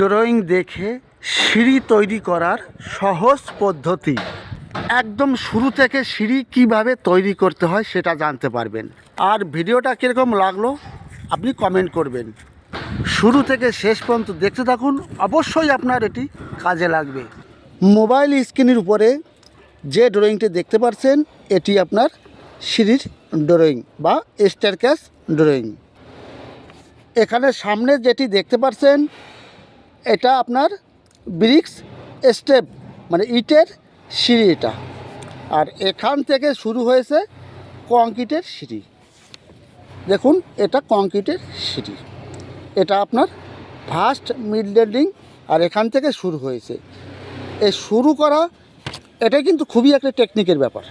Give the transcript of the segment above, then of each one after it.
Drawing দেখে সিঁড়ি তৈরি করার সহজ পদ্ধতি। একদম শুরু থেকে সিঁড়ি কিভাবে তৈরি করতে হয় সেটা জানতে পারবেন। আর ভিডিওটা কীরকম লাগলো আপনি কমেন্ট করবেন। শুরু থেকে শেষ পর্যন্ত দেখতে থাকুন, অবশ্যই আপনার এটি কাজে লাগবে। মোবাইল স্ক্রিনের উপরে যে ড্রয়িংটি দেখতে পাচ্ছেন এটি আপনার সিঁড়ির ড্রয়িং বা স্টেয়ারকেস ড্রয়িং। এখানে সামনে যেটি দেখতে পাচ্ছেন এটা আপনার ব্রিক্স স্টেপ মানে ইটের সিঁড়ি এটা। আর এখান থেকে শুরু হয়েছে কংক্রিটের সিঁড়ি। দেখুন এটা কংক্রিটের সিঁড়ি, এটা আপনার ফার্স্ট মিড ল্যান্ডিং। আর এখান থেকে শুরু হয়েছে। এই শুরু করা এটা কিন্তু খুবই একটা টেকনিকের ব্যাপার।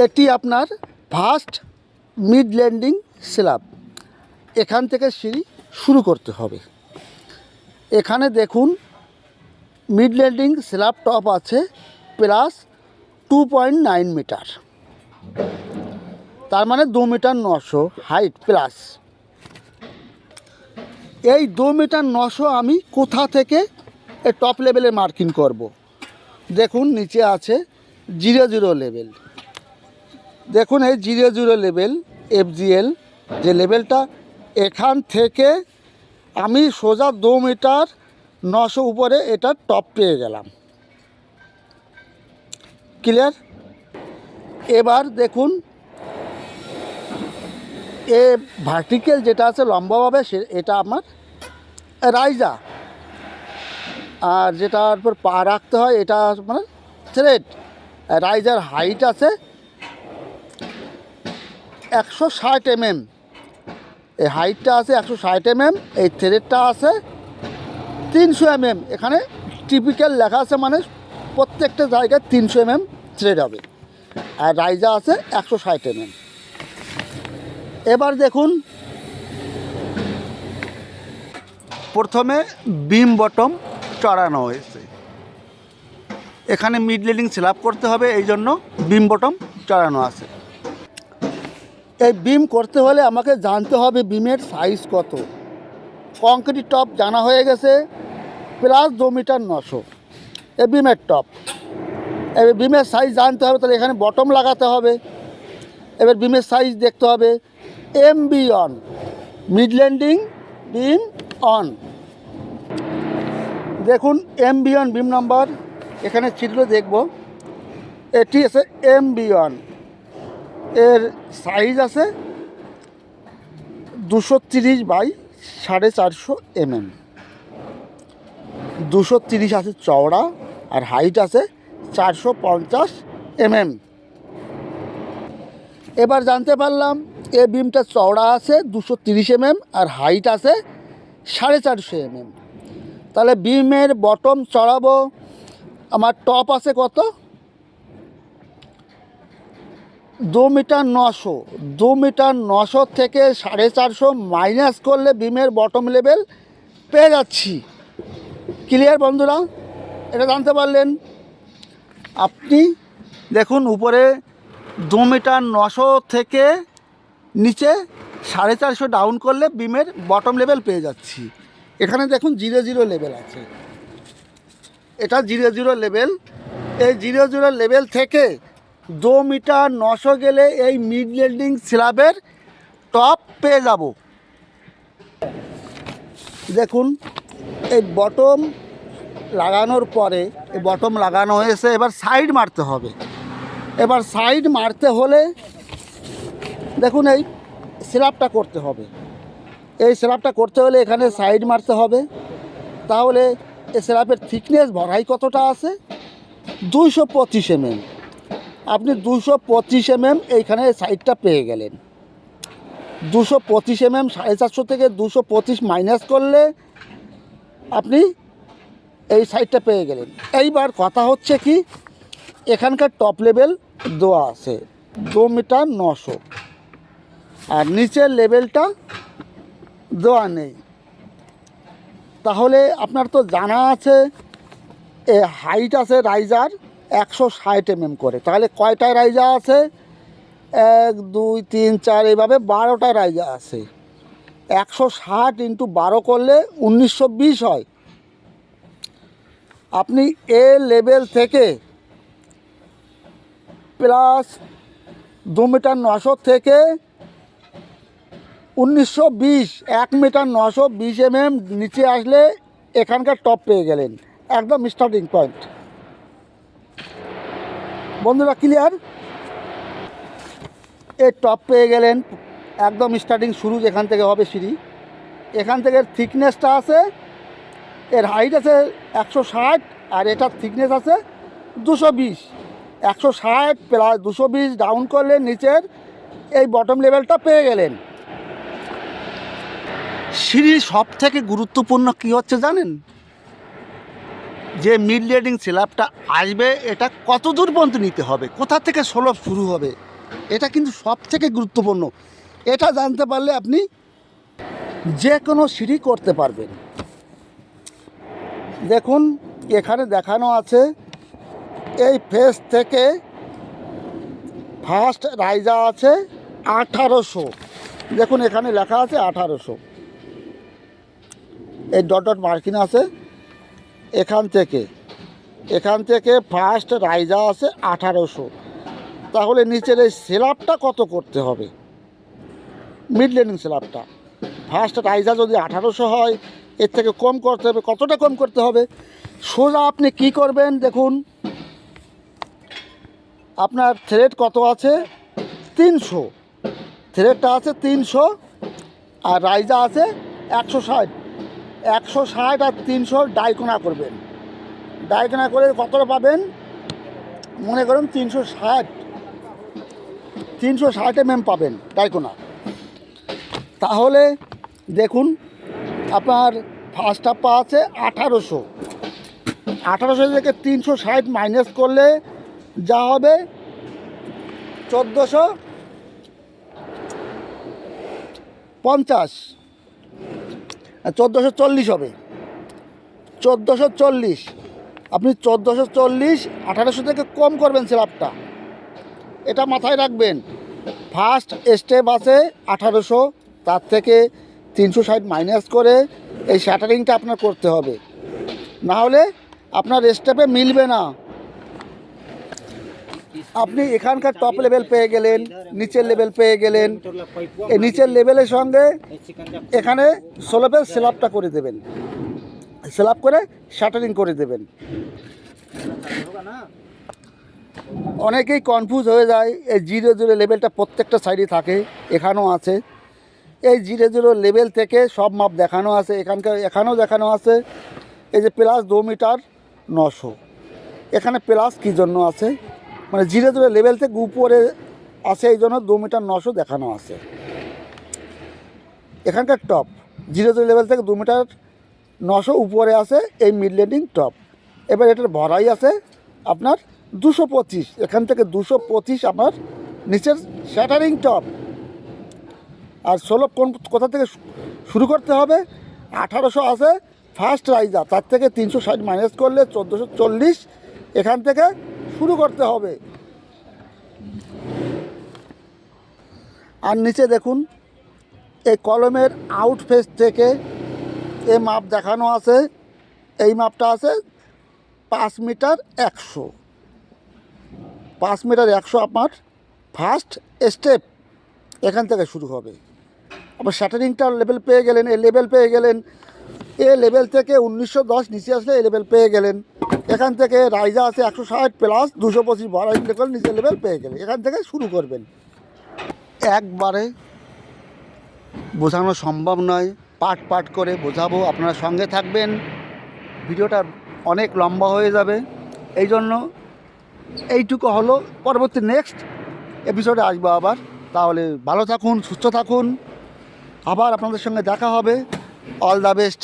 এটি আপনার ফার্স্ট মিড ল্যান্ডিং স্ল্যাব, এখান থেকে সিঁড়ি শুরু করতে হবে। এখানে দেখুন মিড ল্যান্ডিং স্ল্যাব টপ আছে প্লাস 2.9 মিটার, তার মানে 2 মিটার 900 হাইট প্লাস। এই 2 মিটার 900 আমি কোথা থেকে এই টপ লেভেলে মার্কিং করব। দেখুন নিচে আছে 00 লেভেল। দেখুন এই 00 লেভেল FGL যে লেভেলটা, এখান থেকে আমি সোজা 2 মিটার 900 উপরে এটা টপ পেয়ে গেলাম। ক্লিয়ার? এবার দেখুন এ ভার্টিক্যাল যেটা আছে লম্বাভাবে এটা আমার রাইজা, আর যেটার উপর পা রাখতে হয় এটা মানে থ্রেড। রাইজার হাইট আছে 160 mm, এই হাইটটা আছে 160 mm, এই থ্রেডটা আছে 300 mm। এখানে টিপিক্যাল লেখা আছে, মানে প্রত্যেকটা জায়গায় 300 mm থ্রেড হবে, আর রাইজা আছে 160 mm। এবার দেখুন প্রথমে বিম বটম চড়ানো হয়েছে। এখানে মিড ল্যান্ডিং স্ল্যাব করতে হবে, এই জন্য বিম বটম চড়ানো আছে। এই বিম করতে হলে আমাকে জানতে হবে বিমের সাইজ কত। কংক্রিট টপ জানা হয়ে গেছে প্লাস 2 মিটার 900 এই বিমের টপ। এবার বিমের সাইজ জানতে হবে, তাহলে এখানে বটম লাগাতে হবে। এবার বিমের সাইজ দেখতে হবে MB on, mid landing beam on. দেখুন MB অন বিম নাম্বার এখানে চিত্র দেখব, এটি আছে MB অন। এর সাইজ আছে 230 বাই 450 mm, 230 আছে চওড়া, আর হাইট আছে 450 mm। এবার জানতে পারলাম এ বিমটা চওড়া আছে 230 mm আর হাইট আছে 450 mm। তাহলে বিমের বটম চড়াবো, আমার টপ আছে কত 2 মিটার 900। 2 মিটার 900 থেকে 450 মাইনাস করলে বিমের বটম লেভেল পেয়ে যাচ্ছি। ক্লিয়ার বন্ধুরা? এটা জানতে পারলেন আপনি। দেখুন উপরে 2 মিটার 900 থেকে নিচে 450 ডাউন করলে বিমের বটম লেভেল পেয়ে যাচ্ছি। এখানে দেখুন 00 লেভেল আছে, এটা 00 লেভেল। এই 00 লেভেল থেকে 2 মিটার 900 গেলে এই মিড ল্যান্ডিং স্ল্যাবের টপ পেয়ে যাব। দেখুন এই বটম লাগানোর পরে, এই বটম লাগানো হয়েছে, এবার সাইড মারতে হবে। এবার সাইড মারতে হলে দেখুন এই স্ল্যাবটা করতে হবে। এই স্ল্যাবটা করতে হলে এখানে সাইড মারতে হবে। তাহলে এই স্ল্যাবের থিকনেস ভরাই কতটা আছে 225 mm। আপনি 225 mm এইখানে সাইডটা পেয়ে গেলেন। 225 mm 450 থেকে 225 মাইনাস করলে আপনি এই সাইডটা পেয়ে গেলেন। এইবার কথা হচ্ছে কি, এখানকার টপ লেভেল দেওয়া আছে 2 মিটার 900 আর নিচের লেভেলটা দেওয়া নেই। তাহলে আপনার তো জানা আছে এ হাইট আছে রাইজার 160 mm করে। তাহলে কয়টা রাইজা আছে 1 2 3 4 এইভাবে 12টা রাইজা আছে। 160 × 12 করলে 1920 হয়। আপনি এ লেভেল থেকে প্লাস 2 মিটার 900 থেকে 1920 1 মিটার 920 mm নিচে আসলে এখানকার টপ পেয়ে গেলেন, একদম স্টার্টিং পয়েন্ট। বন্ধুরা ক্লিয়ার? এই টপ পেয়ে গেলেন, একদম স্টার্টিং শুরু যেখান থেকে হবে সিঁড়ি। এখান থেকে থিকনেসটা আছে, এর হাইট আছে 160 আর এটার থিকনেস আছে 220। 160 প্লাস 220 ডাউন করলে নিচের এই বটম লেভেলটা পেয়ে গেলেন। সিঁড়ির সব থেকে গুরুত্বপূর্ণ কী হচ্ছে জানেন? যে মিড লেডিং স্ল্যাবটা আসবে এটা কত দূর পর্যন্ত নিতে হবে, কোথা থেকে স্লোপ শুরু হবে, এটা কিন্তু সব থেকে গুরুত্বপূর্ণ। এটা জানতে পারলে আপনি যে কোনো সিঁড়ি করতে পারবেন। দেখুন এখানে দেখানো আছে এই ফেস থেকে ফার্স্ট রাইজা আছে 1800। দেখুন এখানে লেখা আছে 1800, এই ডট ডট মার্কিং আছে। এখান থেকে ফার্স্ট রাইজা আছে 1800। তাহলে নিচের এই স্ল্যাবটা কত করতে হবে? মিড লেডিং স্ল্যাবটা ফার্স্ট রাইজা যদি 1800 হয়, এর থেকে কম করতে হবে। কতটা কম করতে হবে? সোজা আপনি কি করবেন দেখুন, আপনার থ্রেড কত আছে? 300। থ্রেডটা আছে 300 আর রাইজা আছে 160। 160 আর 300 ডাইকোনা করবেন। ডাইকোনা করে কতটা পাবেন? মনে করুন 360 mm পাবেন ডাইকোনা। তাহলে দেখুন আপনার ফার্স্ট হাফা আছে 1800। 1800 থেকে 360 মাইনাস করলে যা হবে 1450, 1440 হবে। 1440 আপনি 1440 1800 থেকে কম করবেন স্ল্যাবটা, এটা মাথায় রাখবেন। ফার্স্ট স্টেপ আছে 1800, তার থেকে 360 মাইনাস করে এই শ্যাটারিংটা আপনার করতে হবে, না হলে আপনার স্টেপে মিলবে না। আপনি এখানকার টপ লেভেল পেয়ে গেলেন, নিচের লেভেল পেয়ে গেলেন। এই নিচের লেভেলের সঙ্গে এখানে স্লোপের স্ল্যাবটা করে দেবেন, স্ল্যাব করে শ্যাটারিং করে দেবেন। অনেকেই কনফিউজ হয়ে যায়। এই 0 লেভেলটা প্রত্যেকটা সাইডে থাকে, এখানেও আছে। এই 0 লেভেল থেকে সব মাপ দেখানো আছে, এখানেও দেখানো আছে। এই যে প্লাস 2 মিটার 900, এখানে প্লাস কী জন্য আছে? মানে 0 লেভেল থেকে উপরে আছে, এই জন্য 2 মিটার 900 দেখানো আছে। এখানকার টপ 0 লেভেল থেকে 2 মিটার 900 উপরে আছে এই মিড লেডিং টপ। এবার এটার ভরাই আছে আপনার 225, এখান থেকে 225 আপনার নিচের শ্যাটারিং টপ। আর স্লোপ কোথা থেকে শুরু করতে হবে? 1800 আছে ফার্স্ট রাইজা, তার থেকে 360 মাইনাস করলে 1440, এখান থেকে শুরু করতে হবে। আর নিচে দেখুন এই কলমের আউট ফেস থেকে এই মাপ দেখানো আছে। এই মাপটা আছে 5 মিটার 100। 5 মিটার 100 আপনার ফার্স্ট স্টেপ এখান থেকে শুরু হবে। আবার শ্যাটারিংটা লেভেল পেয়ে গেলেন, এই লেভেল পেয়ে গেলেন। এ লেভেল থেকে 1910 নিচে আসলে এই লেভেল পেয়ে গেলেন। এখান থেকে রাইজা আছে 160 প্লাস 225 ভরাই করে নিচের লেভেল পেয়ে গেলেন। এখান থেকে শুরু করবেন। একবারে বোঝানো সম্ভব নয়, পার্ট করে বোঝাবো, আপনারা সঙ্গে থাকবেন। ভিডিওটা অনেক লম্বা হয়ে যাবে, এই জন্য এইটুকু হলো। পরবর্তী নেক্সট এপিসোডে আসবো আবার। তাহলে ভালো থাকুন, সুস্থ থাকুন, আবার আপনাদের সঙ্গে দেখা হবে। All the best.